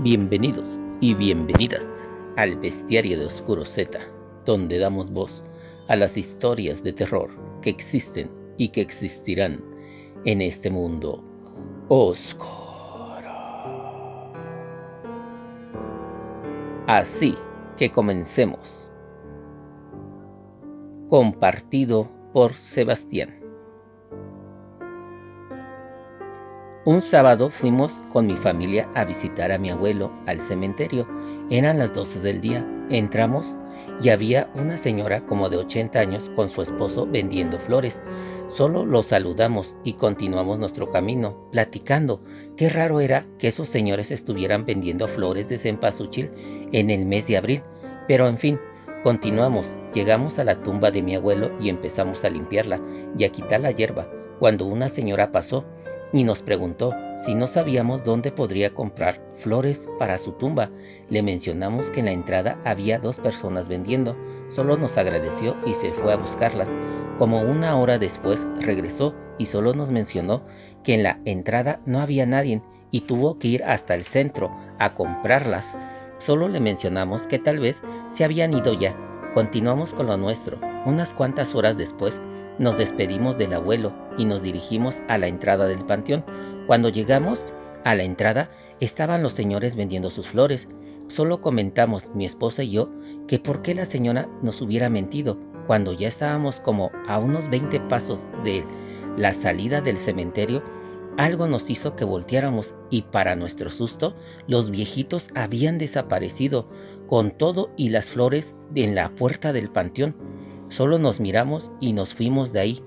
Bienvenidos y bienvenidas al Bestiario de Oscuro Z, donde damos voz a las historias de terror que existen y que existirán en este mundo oscuro. Así que comencemos. Compartido por Sebastián. Un sábado fuimos con mi familia a visitar a mi abuelo al cementerio. Eran las 12 del día. Entramos y había una señora como de 80 años con su esposo vendiendo flores. Solo los saludamos y continuamos nuestro camino, platicando. Qué raro era que esos señores estuvieran vendiendo flores de cempasúchil en el mes de abril. Pero en fin, continuamos. Llegamos a la tumba de mi abuelo y empezamos a limpiarla y a quitar la hierba, cuando una señora pasó y nos preguntó si no sabíamos dónde podría comprar flores para su tumba. Le mencionamos que en la entrada había 2 personas vendiendo. Solo nos agradeció y se fue a buscarlas. Como una hora después regresó y solo nos mencionó que en la entrada no había nadie y tuvo que ir hasta el centro a comprarlas. Solo le mencionamos que tal vez se habían ido ya. Continuamos con lo nuestro. Unas cuantas horas después nos despedimos del abuelo y nos dirigimos a la entrada del panteón. Cuando llegamos a la entrada estaban los señores vendiendo sus flores. Solo comentamos mi esposa y yo que por qué la señora nos hubiera mentido cuando ya estábamos como a unos 20 pasos de la salida del cementerio. Algo nos hizo que volteáramos y para nuestro susto los viejitos habían desaparecido con todo y las flores en la puerta del panteón. Solo nos miramos y nos fuimos de ahí,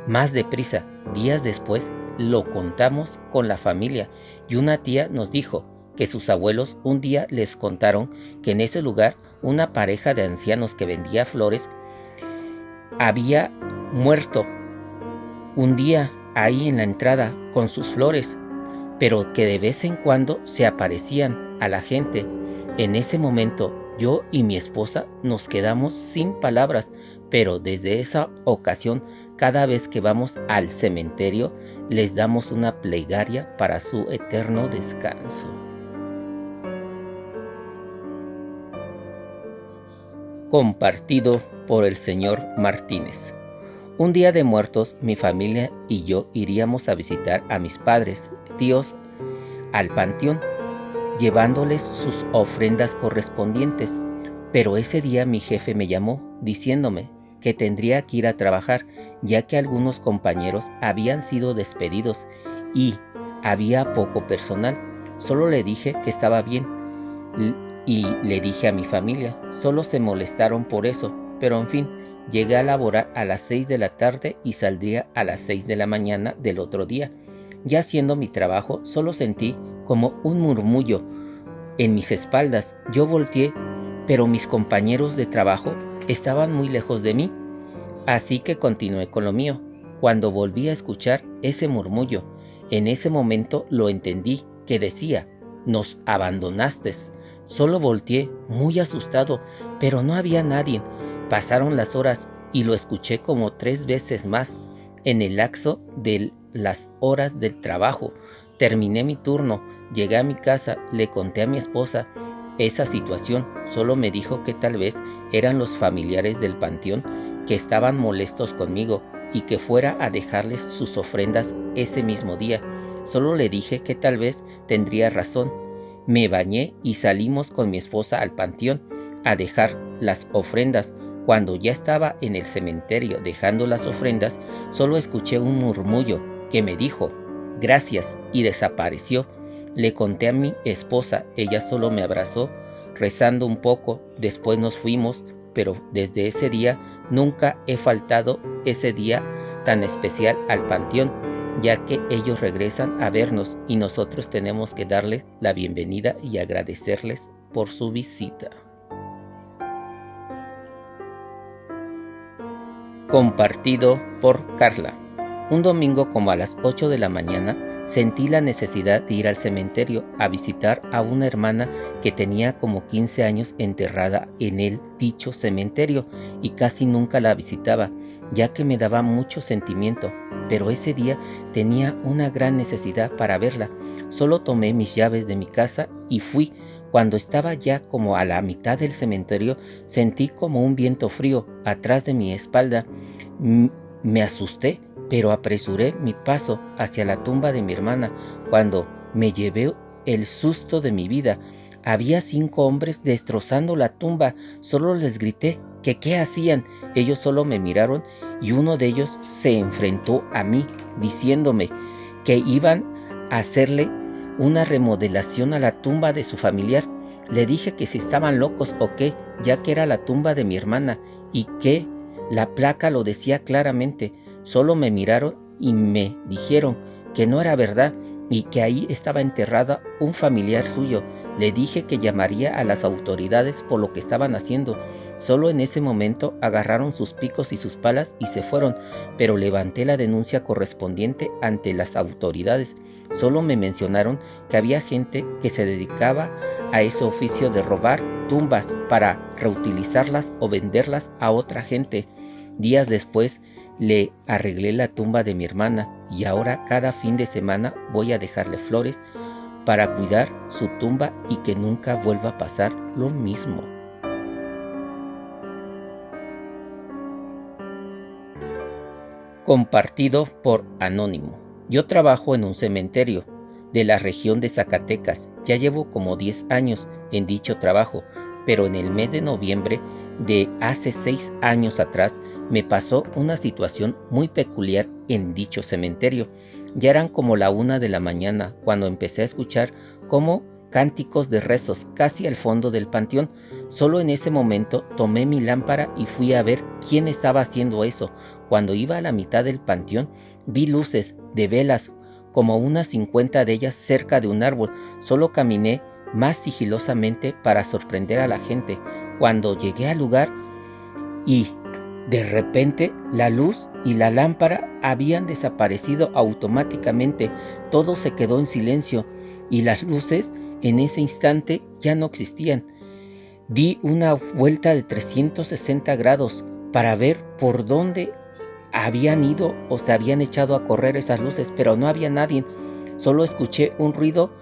más deprisa. Días después lo contamos con la familia y una tía nos dijo que sus abuelos un día les contaron que en ese lugar una pareja de ancianos que vendía flores había muerto un día ahí en la entrada con sus flores, pero que de vez en cuando se aparecían a la gente. En ese momento yo y mi esposa nos quedamos sin palabras, pero desde esa ocasión, cada vez que vamos al cementerio, les damos una plegaria para su eterno descanso. Compartido por el señor Martínez. Un día de muertos, mi familia y yo iríamos a visitar a mis padres, tíos, al panteón, llevándoles sus ofrendas correspondientes. Pero ese día mi jefe me llamó diciéndome que tendría que ir a trabajar, ya que algunos compañeros habían sido despedidos y había poco personal. Solo le dije que estaba bien y le dije a mi familia. Solo se molestaron por eso, pero en fin, llegué a laborar a las 6 de la tarde y saldría a las 6 de la mañana del otro día. Ya haciendo mi trabajo, solo sentí como un murmullo en mis espaldas. Yo volteé, pero mis compañeros de trabajo estaban muy lejos de mí, así que continué con lo mío. Cuando volví a escuchar ese murmullo, en ese momento lo entendí, que decía: «Nos abandonaste». Solo volteé muy asustado, pero no había nadie. Pasaron las horas y lo escuché como 3 veces más en el lapso de las horas del trabajo. Terminé mi turno, llegué a mi casa, le conté a mi esposa esa situación. Solo me dijo que tal vez eran los familiares del panteón que estaban molestos conmigo y que fuera a dejarles sus ofrendas ese mismo día. Solo le dije que tal vez tendría razón. Me bañé y salimos con mi esposa al panteón a dejar las ofrendas. Cuando ya estaba en el cementerio dejando las ofrendas, solo escuché un murmullo que me dijo «gracias» y desapareció. Le conté a mi esposa, ella solo me abrazó, rezando un poco. Después nos fuimos, pero desde ese día nunca he faltado ese día tan especial al panteón, ya que ellos regresan a vernos y nosotros tenemos que darles la bienvenida y agradecerles por su visita. Compartido por Carla. Un domingo como a las 8 de la mañana sentí la necesidad de ir al cementerio a visitar a una hermana que tenía como 15 años enterrada en el dicho cementerio y casi nunca la visitaba, ya que me daba mucho sentimiento. pero ese día tenía una gran necesidad para verla. Solo tomé mis llaves de mi casa y fui. Cuando estaba ya como a la mitad del cementerio, sentí como un viento frío atrás de mi espalda. M- Me asusté, pero apresuré mi paso hacia la tumba de mi hermana. Cuando me llevé el susto de mi vida, había 5 hombres destrozando la tumba. Solo les grité que qué hacían. Ellos solo me miraron y uno de ellos se enfrentó a mí, diciéndome que iban a hacerle una remodelación a la tumba de su familiar. Le dije que si estaban locos o qué, ya que era la tumba de mi hermana y que la placa lo decía claramente. Solo me miraron y me dijeron que no era verdad y que ahí estaba enterrada un familiar suyo. Le dije que llamaría a las autoridades por lo que estaban haciendo. Solo en ese momento agarraron sus picos y sus palas y se fueron, pero levanté la denuncia correspondiente ante las autoridades. Solo me mencionaron que había gente que se dedicaba a ese oficio de robar tumbas para reutilizarlas o venderlas a otra gente. Días después le arreglé la tumba de mi hermana y ahora cada fin de semana voy a dejarle flores para cuidar su tumba y que nunca vuelva a pasar lo mismo. Compartido por Anónimo. Yo trabajo en un cementerio de la región de Zacatecas. Ya llevo como 10 años en dicho trabajo, pero en el mes de noviembre de hace 6 años atrás me pasó una situación muy peculiar en dicho cementerio. Ya eran como la 1 de la mañana cuando empecé a escuchar como cánticos de rezos casi al fondo del panteón. Solo en ese momento tomé mi lámpara y fui a ver quién estaba haciendo eso. Cuando iba a la mitad del panteón, vi luces de velas, como unas 50 de ellas cerca de un árbol. Solo caminé más sigilosamente para sorprender a la gente. Cuando llegué al lugar y de repente la luz y la lámpara habían desaparecido automáticamente. Todo se quedó en silencio y las luces en ese instante ya no existían. Di una vuelta de 360 grados para ver por dónde habían ido o se habían echado a correr esas luces, pero no había nadie. Solo escuché un ruido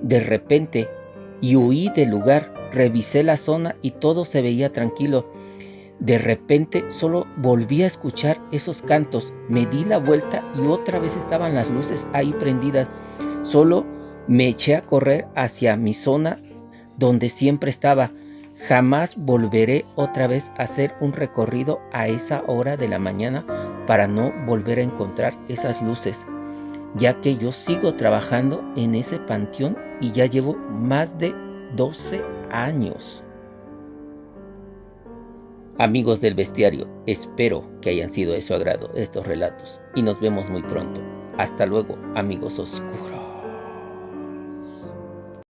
de repente y huí del lugar. Revisé la zona y todo se veía tranquilo. De repente solo volví a escuchar esos cantos. Me di la vuelta y otra vez estaban las luces ahí prendidas. Solo me eché a correr hacia mi zona donde siempre estaba. Jamás volveré otra vez a hacer un recorrido a esa hora de la mañana para no volver a encontrar esas luces, ya que yo sigo trabajando en ese panteón y ya llevo más de 12 años. Amigos del bestiario, espero que hayan sido de su agrado estos relatos y nos vemos muy pronto. Hasta luego, amigos oscuros.